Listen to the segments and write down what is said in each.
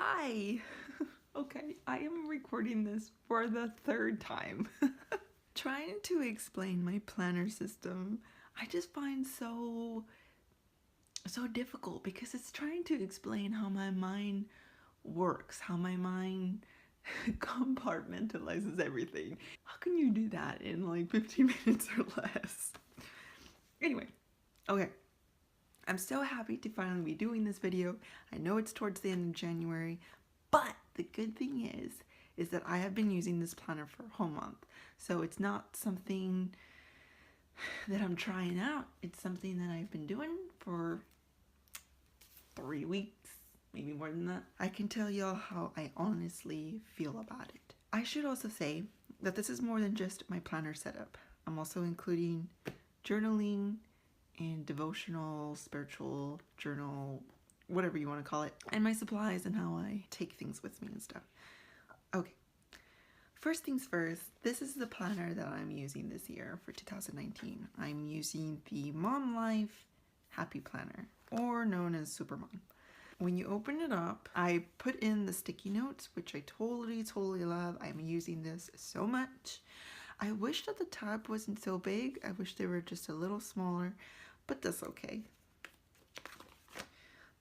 Hi! Okay, I am recording this for the third time. Trying to explain my planner system, I just find so difficult because it's trying to explain how my mind works, how my mind compartmentalizes everything. How can you do that in like 15 minutes or less? Anyway, okay. I'm so happy to finally be doing this video. I know it's towards the end of January, but the good thing is that I have been using this planner for a whole month. So it's not something that I'm trying out. It's something that I've been doing for 3 weeks, maybe more than that. I can tell y'all how I honestly feel about it. I should also say that this is more than just my planner setup. I'm also including journaling and devotional, spiritual journal, whatever you want to call it, and my supplies and how I take things with me and stuff. Okay, first things first, this is the planner that I'm using this year for 2019. I'm using the Mom Life Happy Planner, or known as Supermom. When you open it up, I put in the sticky notes, which I totally love. I'm using this so much. I wish that the tab wasn't so big. I wish they were just a little smaller, but that's okay.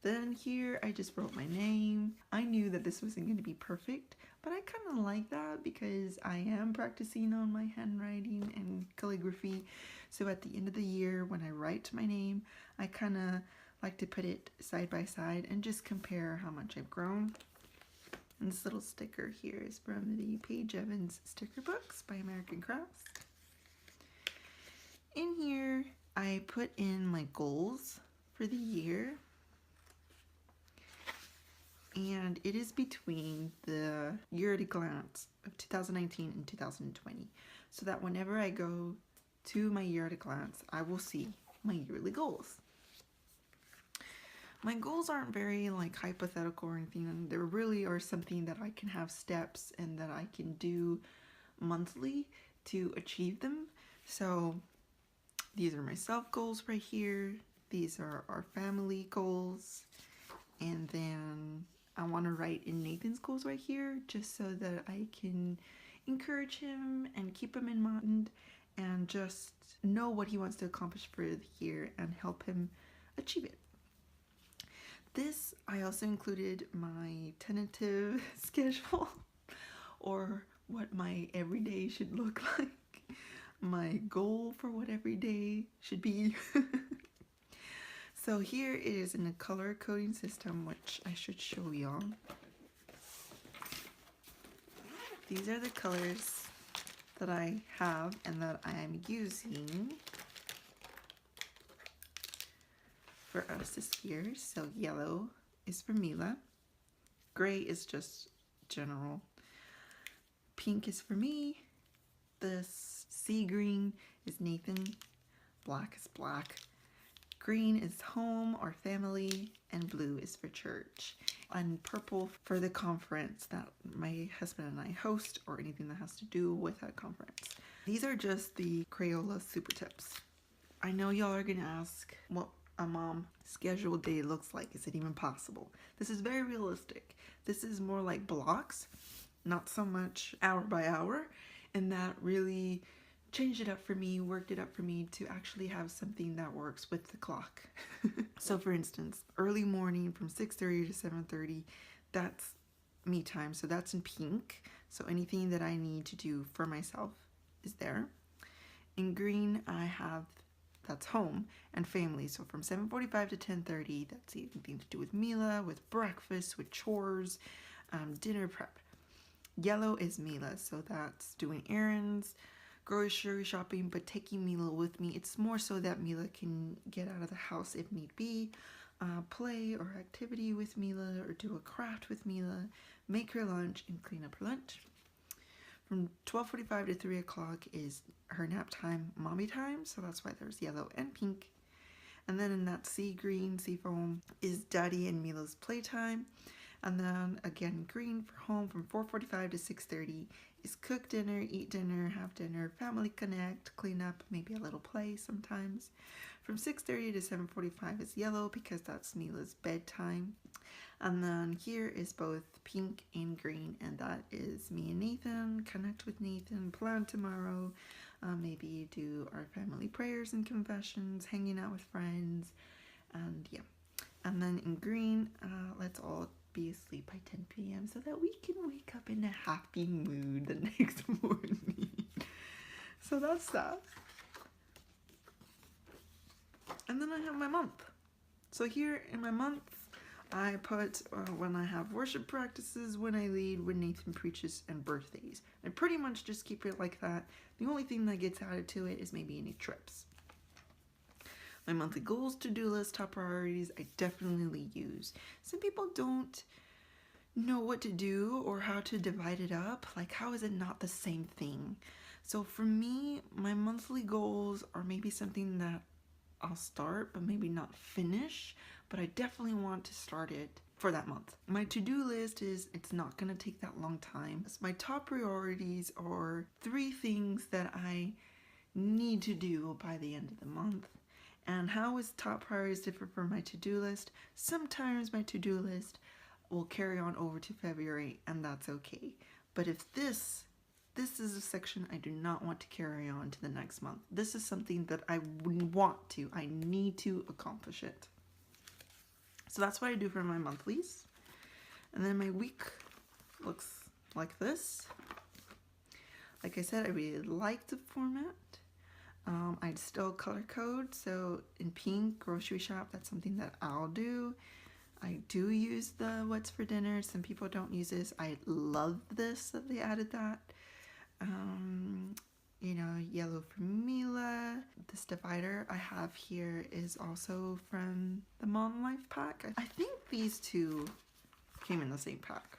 Then here I just wrote my name. I knew that this wasn't going to be perfect, but I kind of like that because I am practicing on my handwriting and calligraphy. So at the end of the year when I write my name, I kind of like to put it side by side and just compare how much I've grown. And this little sticker here is from the Paige Evans sticker books by American Crafts. In here, I put in my goals for the year. And it is between the year at a glance of 2019 and 2020. So that whenever I go to my year at a glance, I will see my yearly goals. My goals aren't very like hypothetical or anything, and they really are something that I can have steps and that I can do monthly to achieve them. So these are my self goals right here. These are our family goals. And then I want to write in Nathan's goals right here just so that I can encourage him and keep him in mind and just know what he wants to accomplish for the year and help him achieve it. This, I also included my tentative schedule, or what my everyday should look like. My goal for what every day should be. So here it is in a color coding system, which I should show y'all. These are the colors that I have and that I am using for us this year. So yellow is for Mila, gray is just general, pink is for me, this sea green is Nathan, black is black, green is home or family, and blue is for church, and purple for the conference that my husband and I host, or anything that has to do with that conference. These are just the Crayola super tips. I know y'all are gonna ask what a mom schedule day looks like. Is it even possible? This is very realistic. This is more like blocks, not so much hour by hour, and that really changed it up for me, worked it up for me to actually have something that works with the clock. So for instance, early morning from 6:30 to 7:30, that's me time, so that's in pink. So anything that I need to do for myself is there. In green, I have that's home and family. So from 7:45 to 10:30, that's anything to do with Mila, with breakfast, with chores, dinner prep. Yellow is Mila, so that's doing errands, grocery shopping, but taking Mila with me. It's more so that Mila can get out of the house if need be, play or activity with Mila, or do a craft with Mila, make her lunch and clean up her lunch. From 12:45 to 3 o'clock is her nap time, mommy time, so that's why there's yellow and pink. And then in that sea green, sea foam, is Daddy and Mila's playtime. And then again, green for home from 4:45 to 6:30 is cook dinner, eat dinner, have dinner, family connect, clean up, maybe a little play sometimes. From 6:30 to 7:45 is yellow because that's Mila's bedtime. And then here is both pink and green, and that is me and Nathan. Connect with Nathan, plan tomorrow, maybe do our family prayers and confessions, hanging out with friends, and yeah. And then in green, let's all be asleep by 10 p.m. so that we can wake up in a happy mood the next morning. So that's that. And then I have my month. So here in my month, I put when I have worship practices, when I lead, when Nathan preaches, and birthdays. I pretty much just keep it like that. The only thing that gets added to it is maybe any trips. My monthly goals, to-do list, top priorities, I definitely use. Some people don't know what to do or how to divide it up. Like, how is it not the same thing? So for me, my monthly goals are maybe something that I'll start, but maybe not finish. But I definitely want to start it for that month. My to-do list is, it's not gonna take that long time. So my top priorities are 3 things that I need to do by the end of the month. And how is top priorities different from my to-do list? Sometimes my to-do list will carry on over to February, and that's okay. But if this is a section I do not want to carry on to the next month. This is something that I need to accomplish it. So that's what I do for my monthlies. And then my week looks like this. Like I said, I really like the format. I'd still color code, so in pink, grocery shop, that's something that I'll do. I do use the what's for dinner. Some people don't use this. I love this that they added that. You know, yellow for Mila. This divider I have here is also from the Mom Life pack. I think these two came in the same pack.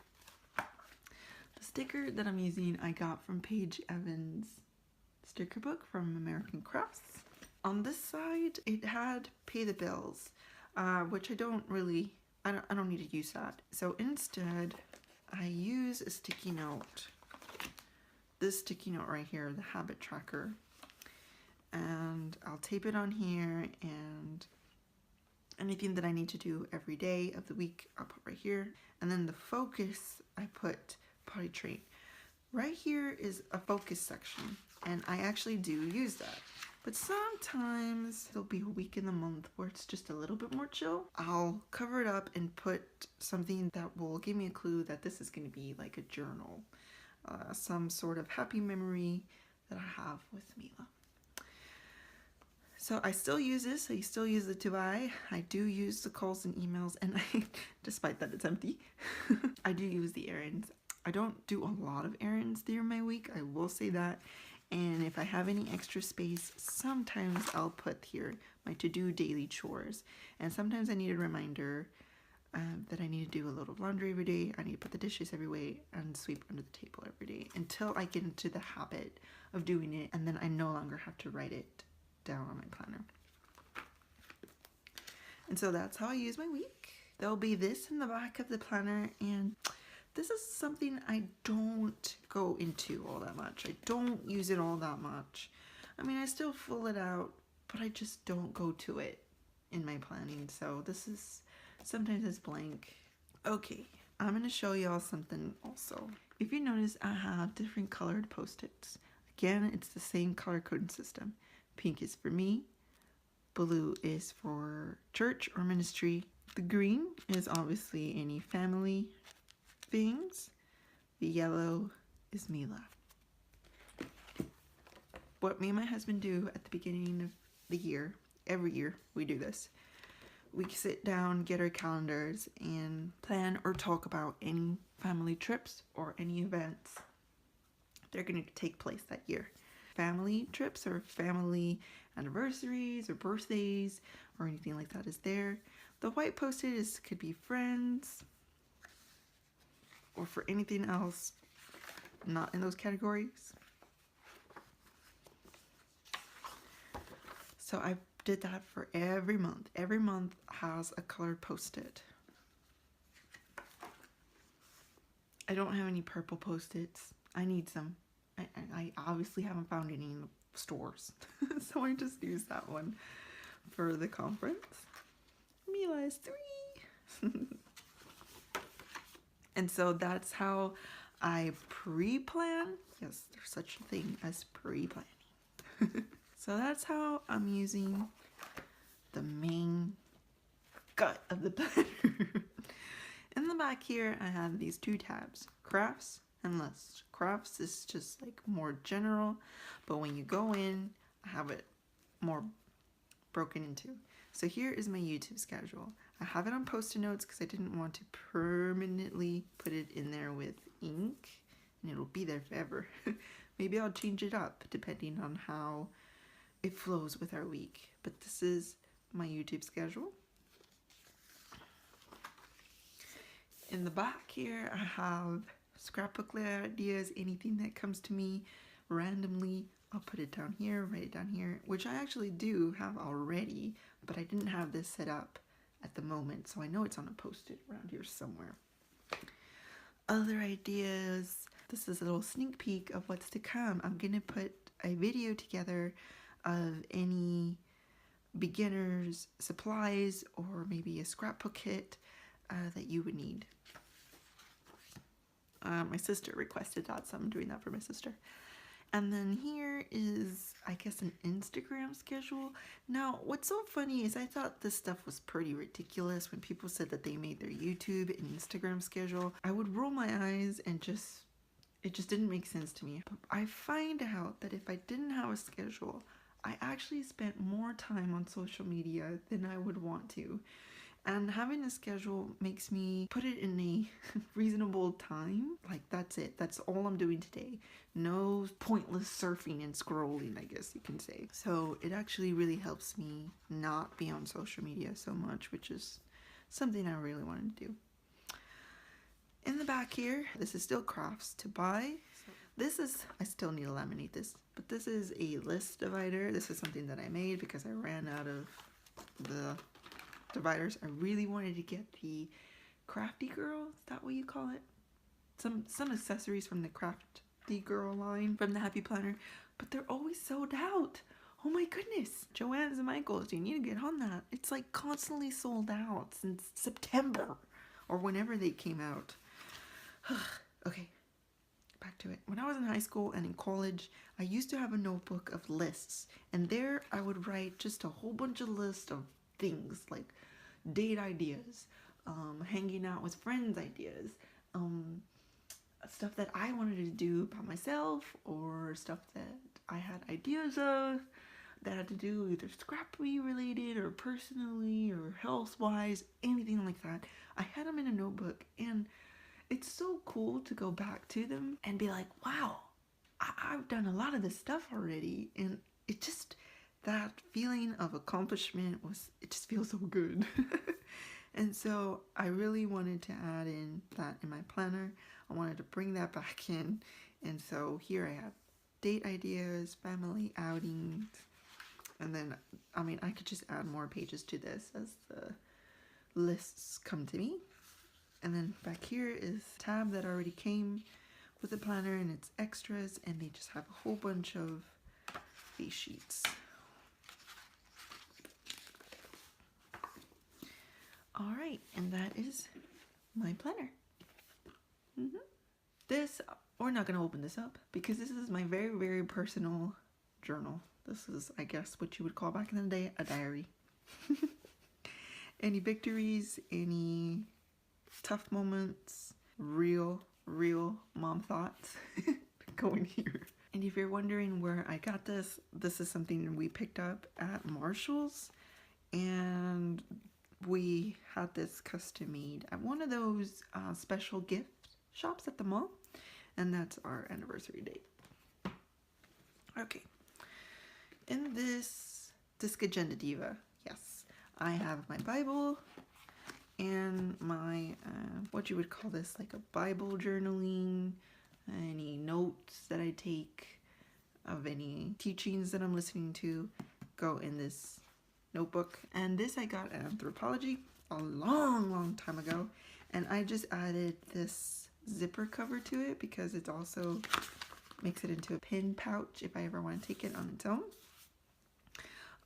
The sticker that I'm using I got from Paige Evans' sticker book from American Crafts. On this side, it had pay the bills, which I don't need to use that. So instead, I use a sticky note. This sticky note right here, the habit tracker, and I'll tape it on here, and anything that I need to do every day of the week I'll put right here. And then the focus, I put potty train. Right here is a focus section, and I actually do use that. But sometimes there'll be a week in the month where it's just a little bit more chill. I'll cover it up and put something that will give me a clue that this is going to be like a journal. Some sort of happy memory that I have with Mila. So I still use this. I still use the to buy. I do use the calls and emails, and despite that it's empty, I do use the errands. I don't do a lot of errands during my week, I will say that. And if I have any extra space, sometimes I'll put here my to-do daily chores. And sometimes I need a reminder that I need to do a load of laundry every day. I need to put the dishes every way and sweep under the table every day until I get into the habit of doing it, and then I no longer have to write it down on my planner. And so that's how I use my week. There'll be this in the back of the planner, and this is something I don't go into all that much. I don't use it all that much. I mean, I still fill it out, but I just don't go to it in my planning. So this is, sometimes it's blank. Okay, I'm going to show y'all something also. If you notice, I have different colored post-its. Again, it's the same color coding system. Pink is for me. Blue is for church or ministry. The green is obviously any family things. The yellow is Mila. What me and my husband do at the beginning of the year, every year we do this, we sit down, get our calendars, and plan or talk about any family trips or any events that are going to take place that year. Family trips or family anniversaries or birthdays or anything like that is there. The white post-it could be friends, or for anything else not in those categories. So I did that for every month. Every month has a colored post-it. I don't have any purple post-its. I need some. I obviously haven't found any in the stores. So I just used that one. for the conference. Mila is 3. And so that's how I pre-plan. Yes, there's such a thing as pre-planning. So that's how I'm using the main gut of the planner. In the back here, I have these 2 tabs, crafts and lists. Crafts is just like more general, but when you go in, I have it more broken into. So here is my YouTube schedule. I have it on post-it notes because I didn't want to permanently put it in there with ink, and it'll be there forever. Maybe I'll change it up depending on how it flows with our week. But this is my YouTube schedule. In the back here, I have scrapbook ideas, anything that comes to me randomly. I'll put it down here, write it down here, which I actually do have already, but I didn't have this set up at the moment, so I know it's on a post-it around here somewhere. Other ideas. This is a little sneak peek of what's to come. I'm gonna put a video together of any beginner's supplies or maybe a scrapbook kit that you would need. My sister requested that, so I'm doing that for my sister. And then here is, I guess, an Instagram schedule. Now, what's so funny is I thought this stuff was pretty ridiculous when people said that they made their YouTube and Instagram schedule. I would roll my eyes and it just didn't make sense to me. But I find out that if I didn't have a schedule, I actually spent more time on social media than I would want to. And having a schedule makes me put it in a reasonable time. Like, that's it. That's all I'm doing today. No pointless surfing and scrolling, I guess you can say. So it actually really helps me not be on social media so much, which is something I really wanted to do. In the back here, this is still crafts to buy. This is, I still need to laminate this, but this is a list divider. This is something that I made because I ran out of the dividers. I really wanted to get the Crafty Girl, is that what you call it? Some accessories from the Crafty Girl line from the Happy Planner, but they're always sold out. Oh my goodness. Joann's and Michael's, you need to get on that. It's like constantly sold out since September or whenever they came out. Okay, back to it. When I was in high school and in college, I used to have a notebook of lists, and there I would write just a whole bunch of lists of things like date ideas, hanging out with friends ideas, stuff that I wanted to do by myself, or stuff that I had ideas of that had to do either scrappy related or personally or health wise, anything like that. I had them in a notebook, and it's so cool to go back to them and be like, wow, I've done a lot of this stuff already, and it just, that feeling of accomplishment it just feels so good. And so I really wanted to add in that in my planner. I wanted to bring that back in. And so here I have date ideas, family outings, and then, I mean, I could just add more pages to this as the lists come to me. And then back here is a tab that already came with the planner, and it's extras, and they just have a whole bunch of face sheets. All right, and that is my planner. This, we're not going to open this up because this is my very, very personal journal. This is, I guess, what you would call back in the day a diary. Any victories, any tough moments, real mom thoughts go in here. And if you're wondering where I got this, this is something we picked up at Marshall's, and we had this custom made at one of those special gift shops at the mall, and that's our anniversary date. Okay, in this Disc Agenda Diva, yes, I have my Bible and my, what you would call this, like a Bible journaling, any notes that I take of any teachings that I'm listening to go in this notebook. And this I got at Anthropology a long time ago, and I just added this zipper cover to it because it also makes it into a pin pouch if I ever want to take it on its own.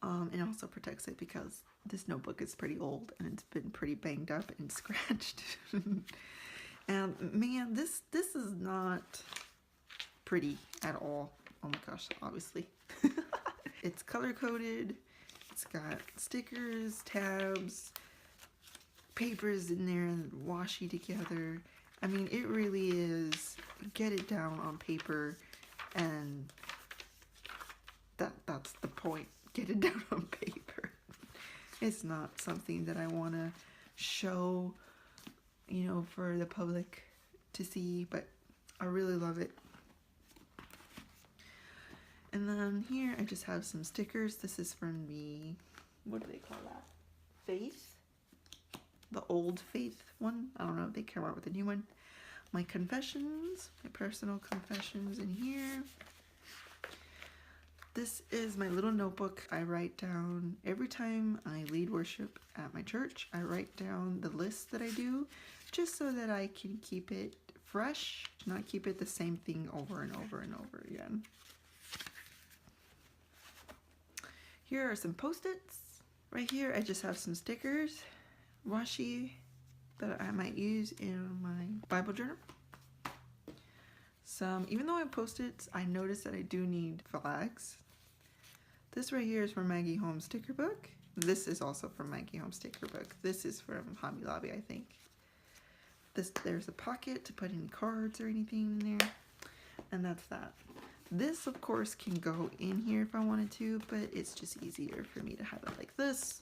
And also protects it because this notebook is pretty old and it's been pretty banged up and scratched. And man, this is not pretty at all. Oh my gosh, obviously. It's color coded. It's got stickers, tabs, papers in there and washi together. I mean, it really is get it down on paper, and that's the point. Get it down on paper. It's not something that I want to show, you know, for the public to see, but I really love it. And then here I just have some stickers. This is from the, what do they call that? Faith? The old Faith one. I don't know if they came out with a new one. My confessions, my personal confessions in here. This is my little notebook. I write down every time I lead worship at my church. I write down the list that I do just so that I can keep it fresh, not keep it the same thing over and over and over again. Here are some Post-its. Right here I just have some stickers, washi, that I might use in my Bible journal. Even though I have Post-its, I noticed that I do need flags. This right here is from Maggie Holmes sticker book. This is also from Maggie Holmes sticker book. This is from Hobby Lobby, I think. There's a pocket to put any cards or anything in there. And that's that. This, of course, can go in here if I wanted to, but it's just easier for me to have it like this.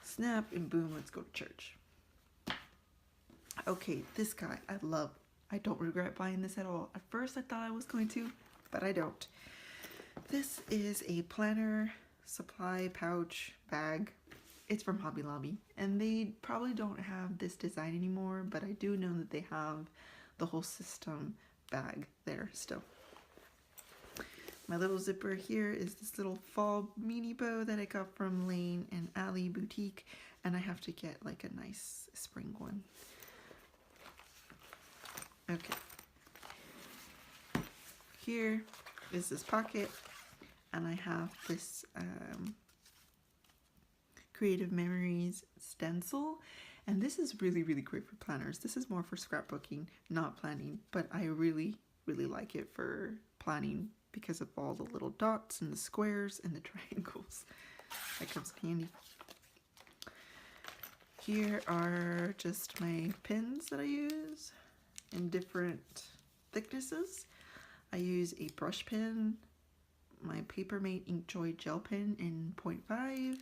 Snap and boom, let's go to church. Okay, this guy I love. I don't regret buying this at all. At first I thought I was going to, but I don't. This is a planner supply pouch bag. It's from Hobby Lobby, and they probably don't have this design anymore, but I do know that they have the whole system bag there still. My little zipper here is this little fall meanie bow that I got from Lane and Alley Boutique, and I have to get like a nice spring one. Okay. Here is this pocket, and I have this Creative Memories stencil, and this is really great for planners. This is more for scrapbooking, not planning, but I really like it for planning because of all the little dots and the squares and the triangles. That comes in handy. Here are just my pens that I use in different thicknesses. I use a brush pen, my Papermate Inkjoy gel pen in 0.5.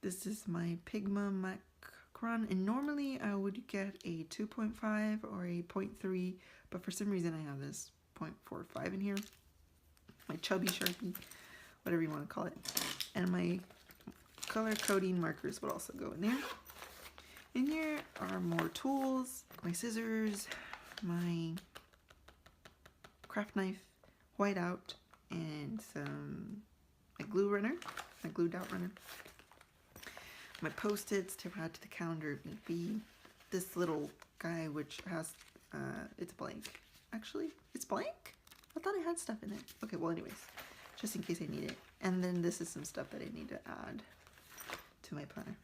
This is my Pigma Macron, and normally I would get a 2.5 or a 0.3, but for some reason I have this 0.45 in here. My chubby Sharpie, whatever you want to call it. And my color coding markers would also go in there. In here are more tools, my scissors, my craft knife, whiteout, and my glue runner, my glue dot runner. My Post-its to add to the calendar if need be. This little guy which has, it's blank. Actually, it's blank? I thought I had stuff in it. Okay, well anyways, just in case I need it. And then this is some stuff that I need to add to my planner.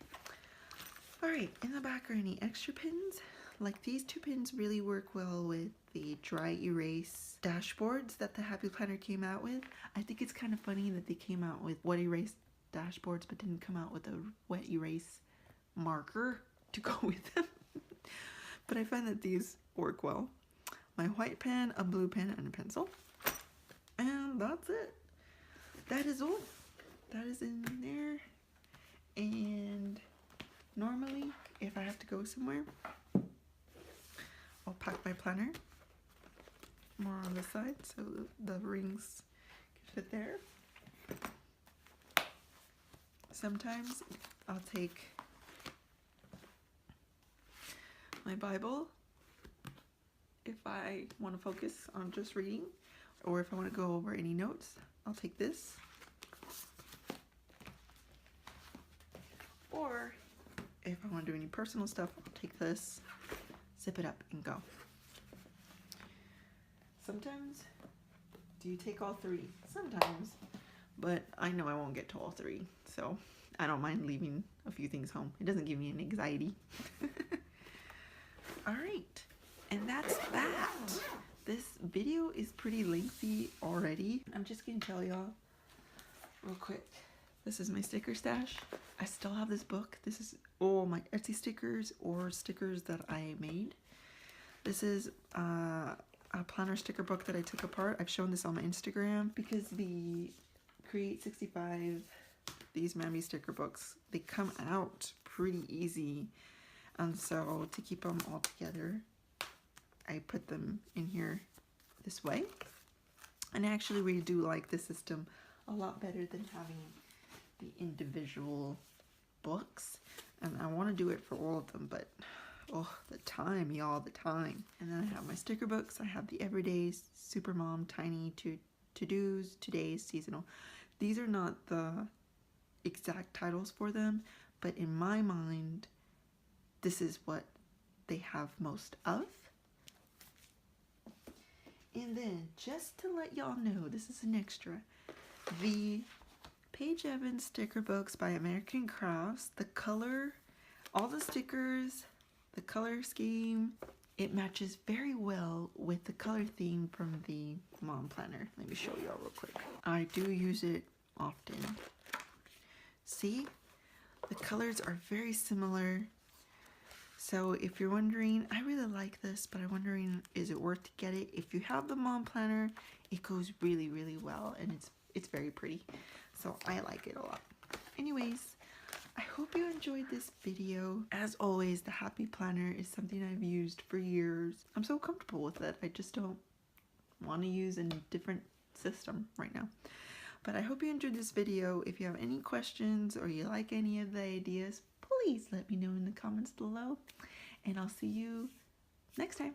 Alright, in the back are any extra pins. Like these two pins really work well with the dry erase dashboards that the Happy Planner came out with. I think it's kind of funny that they came out with wet erase dashboards but didn't come out with a wet erase marker to go with them. But I find that these work well. My white pen, a blue pen, and a pencil. And that's it. That is all. That is in there. And normally, if I have to go somewhere, I'll pack my planner more on the side so the rings can fit there. Sometimes I'll take my Bible if I want to focus on just reading, or if I want to go over any notes, I'll take this. Or if I want to do any personal stuff, I'll take this, zip it up, and go. Sometimes, do you take all three? Sometimes. but I know I won't get to all 3, so I don't mind leaving a few things home. It doesn't give me an anxiety. All right, and that's that. This video is pretty lengthy already. I'm just gonna tell y'all real quick. This is my sticker stash. I still have this book. This is all my Etsy stickers or stickers that I made. This is a planner sticker book that I took apart. I've shown this on my Instagram because the Create 65, these Mammy sticker books, they come out pretty easy. And so to keep them all together, I put them in here this way. And I actually really do like this system a lot better than having the individual books. And I want to do it for all of them, but oh, the time, y'all, the time. And then I have my sticker books. I have the Everydays, Supermom, Tiny, To-Dos, Today's, Seasonal. These are not the exact titles for them, but in my mind, this is what they have most of. And then, just to let y'all know, this is an extra, the Paige Evans sticker books by American Crafts, the color, all the stickers, the color scheme, it matches very well with the color theme from the Mom Planner. Let me show y'all real quick. I do use it often. See? The colors are very similar. So if you're wondering, I really like this, but I'm wondering, is it worth to get it? If you have the Mom Planner, it goes really, really well, and it's very pretty. So I like it a lot. Anyways, I hope you enjoyed this video. As always, the Happy Planner is something I've used for years. I'm so comfortable with it. I just don't want to use a different system right now. But I hope you enjoyed this video. If you have any questions or you like any of the ideas, please let me know in the comments below. And I'll see you next time.